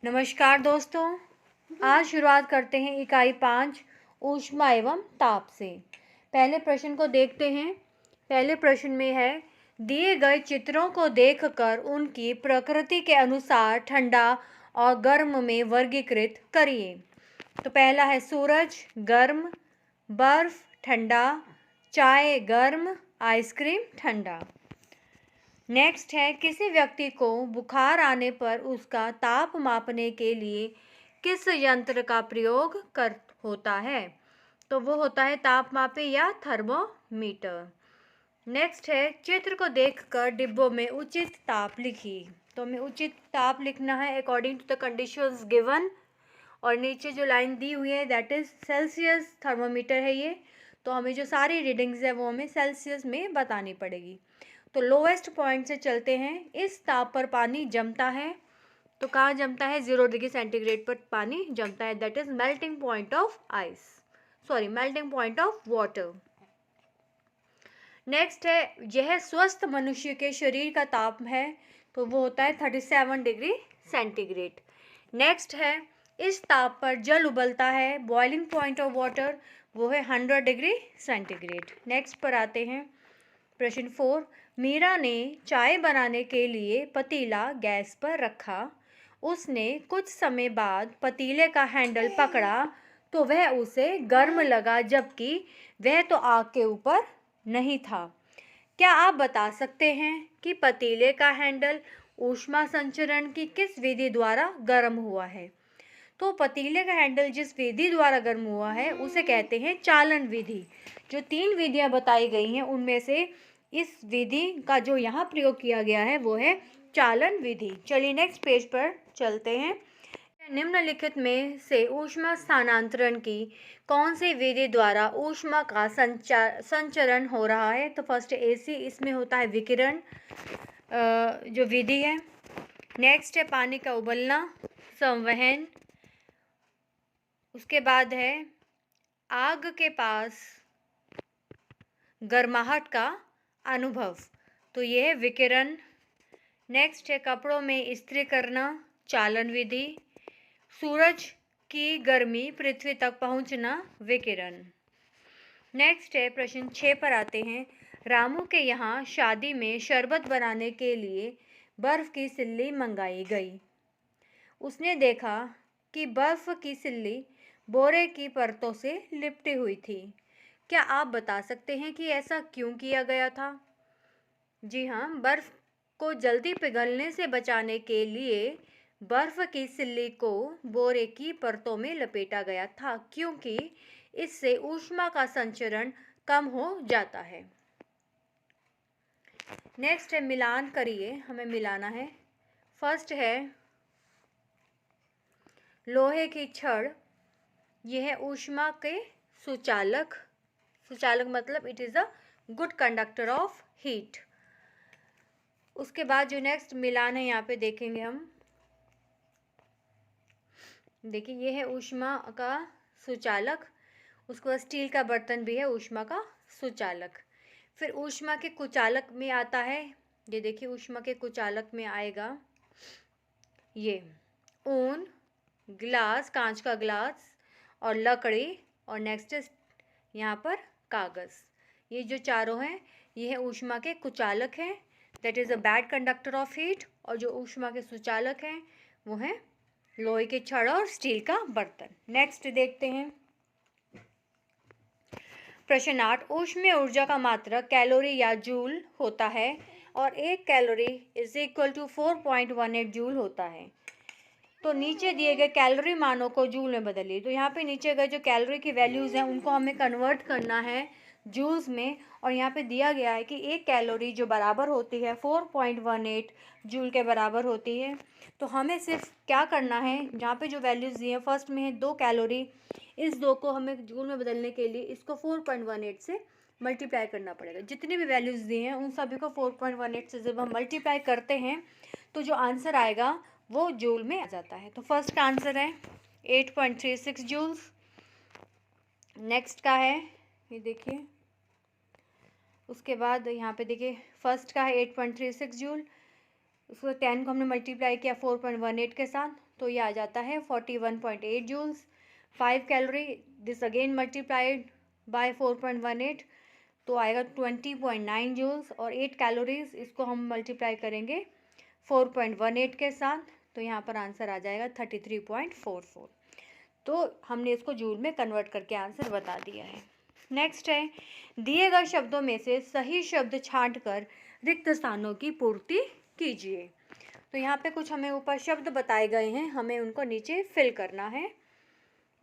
नमस्कार दोस्तों, आज शुरुआत करते हैं इकाई 5 ऊष्मा एवं ताप से। पहले प्रश्न को देखते हैं। पहले प्रश्न में है, दिए गए चित्रों को देखकर उनकी प्रकृति के अनुसार ठंडा और गर्म में वर्गीकृत करिए। तो पहला है सूरज गर्म, बर्फ ठंडा, चाय गर्म, आइसक्रीम ठंडा। नेक्स्ट है, किसी व्यक्ति को बुखार आने पर उसका ताप मापने के लिए किस यंत्र का प्रयोग कर होता है? तो वो होता है तापमापी या थर्मोमीटर। नेक्स्ट है, चित्र को देखकर डिब्बों में उचित ताप लिखिए। तो हमें उचित ताप लिखना है according to the conditions given, और नीचे जो लाइन दी हुई है दैट इज सेल्सियस थर्मोमीटर है ये। तो हमें जो सारी रीडिंग्स है वो हमें सेल्सियस में बतानी पड़ेगी। तो लोवेस्ट पॉइंट से चलते हैं। इस ताप पर पानी जमता है। तो कहाँ जमता है? 0 डिग्री सेंटीग्रेड पर पानी जमता है, that is melting point of ice, sorry melting point of water. Next है, यह स्वस्थ मनुष्य के शरीर का ताप है। तो वो होता है 37 डिग्री सेंटीग्रेड। नेक्स्ट है, इस ताप पर जल उबलता है, बॉइलिंग पॉइंट ऑफ वाटर वो है 100 डिग्री सेंटीग्रेड। नेक्स्ट पर आते हैं। प्रश्न 4, मीरा ने चाय बनाने के लिए पतीला गैस पर रखा। उसने कुछ समय बाद पतीले का हैंडल पकड़ा तो वह उसे गर्म लगा, जबकि वह तो आग के ऊपर नहीं था। क्या आप बता सकते हैं कि पतीले का हैंडल ऊष्मा संचरण की किस विधि द्वारा गर्म हुआ है? तो पतीले का हैंडल जिस विधि द्वारा गर्म हुआ है उसे कहते हैं चालन विधि। जो 3 विधियां बताई गई हैं उनमें से इस विधि का जो यहाँ प्रयोग किया गया है वो है चालन विधि। चलिए नेक्स्ट पेज पर चलते हैं। निम्नलिखित में से ऊष्मा स्थानांतरण की कौन सी विधि द्वारा ऊष्मा का संचरण हो रहा है? तो फर्स्ट एसी, इसमें होता है विकिरण जो विधि है। नेक्स्ट है पानी का उबलना, संवहन। उसके बाद है आग के पास गर्माहट का अनुभव, तो ये है विकिरण। नेक्स्ट है कपड़ों में इस्त्री करना, चालन विधि। सूरज की गर्मी पृथ्वी तक पहुंचना, विकिरण। नेक्स्ट है प्रश्न 6 पर आते हैं। रामू के यहाँ शादी में शरबत बनाने के लिए बर्फ की सिल्ली मंगाई गई। उसने देखा कि बर्फ की सिल्ली बोरे की परतों से लिपटी हुई थी। क्या आप बता सकते हैं कि ऐसा क्यों किया गया था? जी हाँ, बर्फ को जल्दी पिघलने से बचाने के लिए बर्फ की सिल्ली को बोरे की परतों में लपेटा गया था, क्योंकि इससे ऊष्मा का संचरण कम हो जाता है। नेक्स्ट है मिलान करिए, हमें मिलाना है। फर्स्ट है लोहे की छड़, यह है ऊष्मा के सुचालक। सुचालक मतलब it is a good conductor of heat. उसके बाद जो नेक्स्ट मिलान है यहाँ पे देखेंगे हम। देखिए ये है ऊष्मा का सुचालक। उसके बाद स्टील का बर्तन भी है ऊष्मा का सुचालक। फिर ऊष्मा के कुचालक में आता है, ये देखिए ऊष्मा के कुचालक में आएगा ये ऊन, ग्लास, कांच का ग्लास, और लकड़ी, और नेक्स्ट यहाँ पर कागज़। ये जो चारों हैं ये है ऊष्मा के कुचालक हैं, that is a bad conductor of heat. और जो ऊष्मा के सुचालक हैं वो हैं लोहे की छड़ और स्टील का बर्तन। नेक्स्ट देखते हैं प्रश्न 8, ऊष्मीय ऊर्जा का मात्रक कैलोरी या जूल होता है और 1 calorie is equal to 4.18 joule होता है। तो नीचे दिए गए कैलोरी मानों को जूल में बदलिए। तो यहाँ पे नीचे गए जो कैलोरी की वैल्यूज़ हैं उनको हमें कन्वर्ट करना है जूल्स में, और यहाँ पे दिया गया है कि 1 कैलोरी जो बराबर होती है 4.18 जूल के बराबर होती है। तो हमें सिर्फ क्या करना है, जहाँ पे जो वैल्यूज़ दी हैं फर्स्ट में है 2 कैलोरी, इस 2 को हमें जूल में बदलने के लिए इसको 4.18 से मल्टीप्लाई करना पड़ेगा। जितनी भी वैल्यूज़ दी हैं उन सभी को 4.18 से जब हम मल्टीप्लाई करते हैं तो जो आंसर आएगा वो जूल में आ जाता है। तो फर्स्ट का आंसर है 8.36 जूल्स। नेक्स्ट का है ये देखिए, उसके बाद यहाँ पे देखिए फर्स्ट का है 8.36 जूल, उसको 10 को हमने मल्टीप्लाई किया 4.18 के साथ, तो ये आ जाता है 41.8 joules. 5 calorie, this again multiplied by 4.18, तो आएगा 20.9 जूल्स। और 8 कैलोरीज, इसको हम मल्टीप्लाई करेंगे 4.18 के साथ, तो यहाँ पर आंसर आ जाएगा 33.44। तो हमने इसको जूल में कन्वर्ट करके आंसर बता दिया है। नेक्स्ट है, दिए गए शब्दों में से सही शब्द छांटकर रिक्त स्थानों की पूर्ति कीजिए। तो यहाँ पे कुछ हमें ऊपर शब्द बताए गए हैं, हमें उनको नीचे फिल करना है।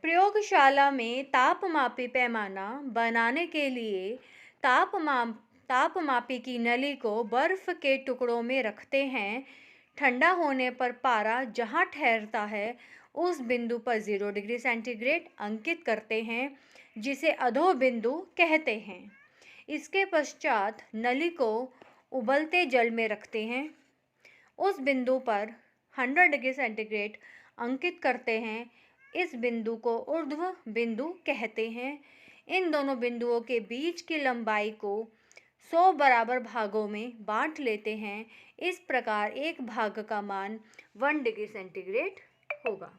प्रयोगशाला में तापमापी पैमाना बनाने के लिए तापमापी की नली को बर्फ के टुकड़ों में रखते हैं। ठंडा होने पर पारा जहाँ ठहरता है उस बिंदु पर 0 डिग्री सेंटीग्रेड अंकित करते हैं, जिसे अधो बिंदु कहते हैं। इसके पश्चात नली को उबलते जल में रखते हैं। उस बिंदु पर 100 डिग्री सेंटीग्रेड अंकित करते हैं। इस बिंदु को ऊर्ध्व बिंदु कहते हैं। इन दोनों बिंदुओं के बीच की लंबाई को 100 बराबर भागों में बांट लेते हैं। इस प्रकार एक भाग का मान 1 डिग्री सेंटीग्रेड होगा।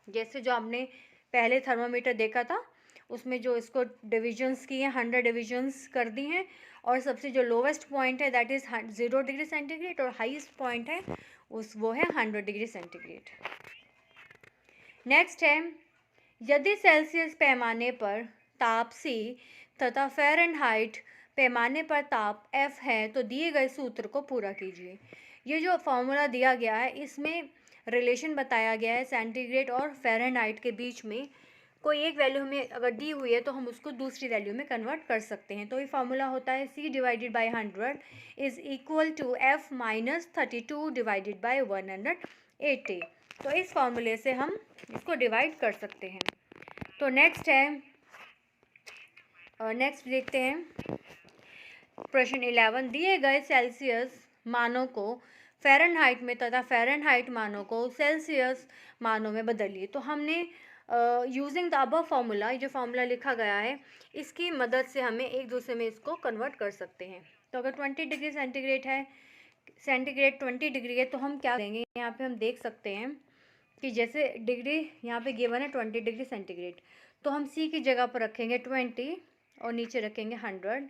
जैसे जो आपने पहले थर्मामीटर देखा था, उसमें जो इसको डिविजन्स किए हैं, 100 डिविजन्स कर दी हैं, और सबसे जो लोवेस्ट पॉइंट है दैट इज़ 0 डिग्री सेंटीग्रेड, और हाईएस्ट पॉइंट है वो है 100 डिग्री सेंटीग्रेड। नेक्स्ट है, यदि सेल्सियस पैमाने पर ताप C तथा फ़ारेनहाइट पैमाने पर ताप F है, तो दिए गए सूत्र को पूरा कीजिए। ये जो फॉर्मूला दिया गया है, इसमें रिलेशन बताया गया है सेंटीग्रेड और फ़ारेनहाइट के बीच में। कोई एक वैल्यू हमें अगर दी हुई है तो हम उसको दूसरी वैल्यू में कन्वर्ट कर सकते हैं। तो ये फार्मूला होता है C divided by 100 is equal to F minus 32 divided by 180। तो इस फार्मूले से हम इसको डिवाइड कर सकते हैं। तो नेक्स्ट देखते हैं प्रश्न 11। दिए गए सेल्सियस मानों को फ़ारेनहाइट में तथा फ़ारेनहाइट मानों को सेल्सियस मानों में बदलिए। तो हमने यूजिंग द अबव फार्मूला, जो फार्मूला लिखा गया है, इसकी मदद से हमें एक दूसरे में इसको कन्वर्ट कर सकते हैं। तो अगर 20 डिग्री सेंटीग्रेड है, सेंटीग्रेड 20 डिग्री है, तो हम क्या करेंगे, यहाँ पे हम देख सकते हैं कि जैसे डिग्री यहाँ पे गिवन है 20 डिग्री सेंटीग्रेड, तो हम C की जगह पर रखेंगे 20 और नीचे रखेंगे 100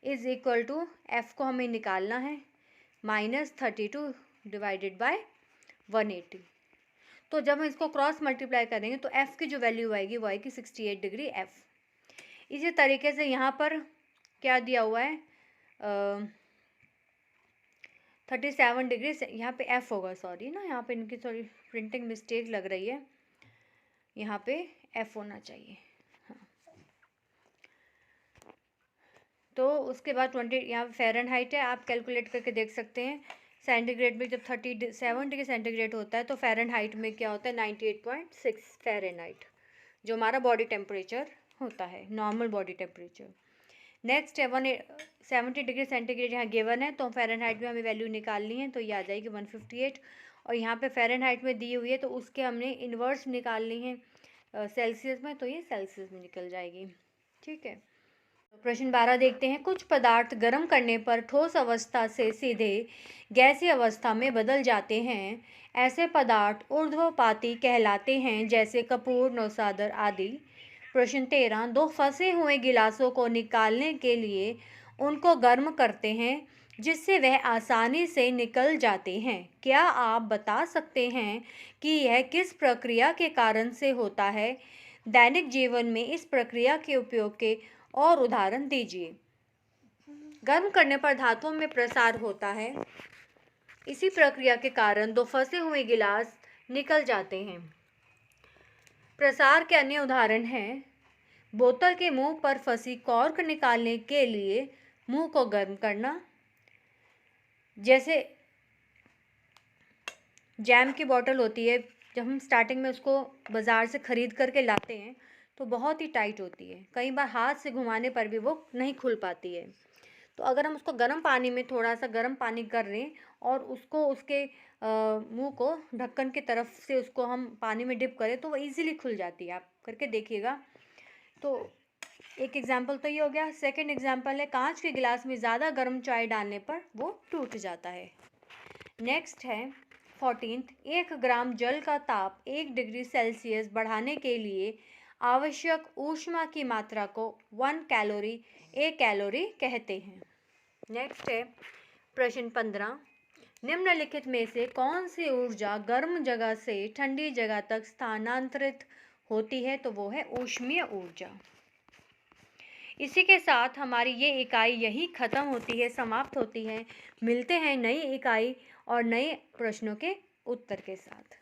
इज़ इक्वल टू F को हमें निकालना है माइनस 32 डिवाइडेड बाय 180। तो जब हम इसको क्रॉस मल्टीप्लाई करेंगे तो F की जो वैल्यू आएगी वो आएगी 68 डिग्री F। इसी तरीके से यहाँ पर क्या दिया हुआ है, 37 डिग्री से यहाँ पे F होगा, सॉरी ना, यहाँ पे इनकी थोड़ी प्रिंटिंग मिस्टेक लग रही है, यहाँ पे F होना चाहिए। हाँ, तो उसके बाद 20 यहाँ फ़ारेनहाइट है, आप कैलकुलेट करके देख सकते हैं। सेंटीग्रेड में जब 37 डिग्री सेंटीग्रेड होता है तो फ़ारेनहाइट में क्या होता है 98.6 फ़ारेनहाइट, जो हमारा बॉडी टेम्परेचर होता है, नॉर्मल बॉडी टेम्परेचर। नेक्स्ट है 170 डिग्री सेंटीग्रेड यहाँ गिवन है, तो फ़ारेनहाइट में हमें वैल्यू निकालनी है, तो ये आ जाएगी 158। और यहाँ पे फ़ारेनहाइट में दी हुई है तो उसके हमने इन्वर्स निकालनी है सेल्सियस में, तो ये सेल्सियस में निकल जाएगी। ठीक है, प्रश्न 12 देखते हैं। कुछ पदार्थ गर्म करने पर ठोस अवस्था से सीधे गैसीय अवस्था में बदल जाते हैं। ऐसे पदार्थ ऊर्ध्वपाती कहलाते हैं, जैसे कपूर, नौसादर आदि। प्रश्न 13। दो फंसे हुए गिलासों को निकालने के लिए उनको गर्म करते हैं, जिससे वह आसानी से निकल जाते हैं। क्या आप बता सकते हैं कि यह किस प्रक्रिया के कारण से होता है? दैनिक जीवन में इस प्रक्रिया के उपयोग के और उदाहरण दीजिए। गर्म करने पर धातुओं में प्रसार होता है, इसी प्रक्रिया के कारण दो फंसे हुए गिलास निकल जाते हैं। प्रसार के अन्य उदाहरण हैं बोतल के मुंह पर फंसी कॉर्क निकालने के लिए मुंह को गर्म करना, जैसे जैम की बोतल होती है, जब हम स्टार्टिंग में उसको बाज़ार से ख़रीद करके लाते हैं तो बहुत ही टाइट होती है, कई बार हाथ से घुमाने पर भी वो नहीं खुल पाती है। तो अगर हम उसको गर्म पानी में थोड़ा सा गर्म पानी कर लें और उसको उसके मुंह को ढक्कन की तरफ से उसको हम पानी में डिप करें तो वो इजीली खुल जाती है, आप करके देखिएगा। तो एक एग्जांपल तो ये हो गया। सेकंड एग्जांपल है कांच के गिलास में ज़्यादा गर्म चाय डालने पर वो टूट जाता है। नेक्स्ट है 14th, 1 ग्राम जल का ताप 1 डिग्री सेल्सियस बढ़ाने के लिए आवश्यक ऊष्मा की मात्रा को 1 कैलोरी कहते हैं। नेक्स्ट है प्रश्न 15, निम्नलिखित में से कौन सी ऊर्जा गर्म जगह से ठंडी जगह तक स्थानांतरित होती है? तो वो है ऊष्मीय ऊर्जा। इसी के साथ हमारी ये इकाई यही खत्म होती है, समाप्त होती है। मिलते हैं नई इकाई और नए प्रश्नों के उत्तर के साथ।